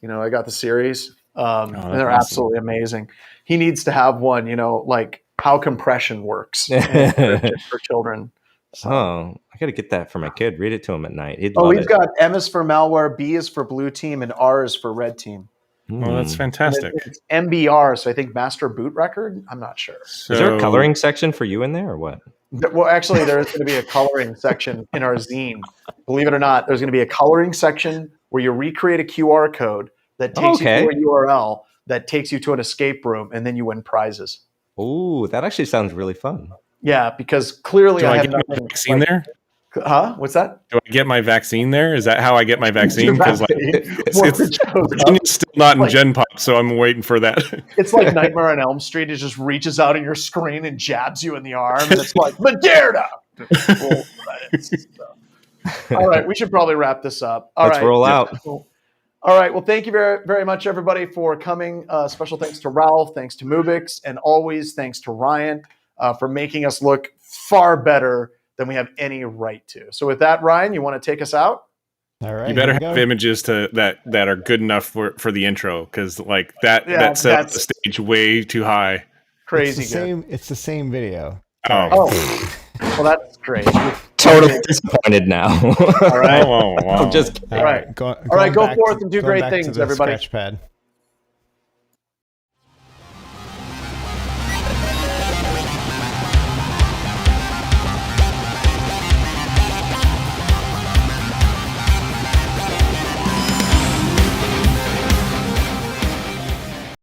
I got the series. And they're absolutely amazing. He needs to have one, like how compression works for children. So. Oh, I got to get that for my kid. Read it to him at night. He's got M is for malware, B is for blue team, and R is for red team. Oh, that's fantastic. It's MBR, so I think master boot record. I'm not sure. So, is there a coloring section for you in there or what? Well, actually, there's going to be a coloring section in our zine. Believe it or not, there's going to be a coloring section where you recreate a QR code that takes you to a URL that takes you to an escape room, and then you win prizes. Oh, that actually sounds really fun. Yeah, because clearly I have my vaccine there. Huh? What's that? Do I get my vaccine there? Is that how I get my vaccine? Because it's still not in Gen Pop, so I'm waiting for that. It's like Nightmare on Elm Street. It just reaches out on your screen and jabs you in the arm, and it's like Moderna. All right, we should probably wrap this up. Let's roll out. Cool. All right. Well, thank you very, very much, everybody, for coming. Special thanks to Ralph, thanks to Mubix, and always thanks to Ryan for making us look far better than we have any right to. So with that, Ryan, you want to take us out? All right. You better have images that are good enough for the intro, because that set the stage way too high. Crazy. It's the same video. Oh. Well, that's great. Totally disappointed now. All right. I'm just kidding. All right. Go forth and do great things, everybody. Sketchpad.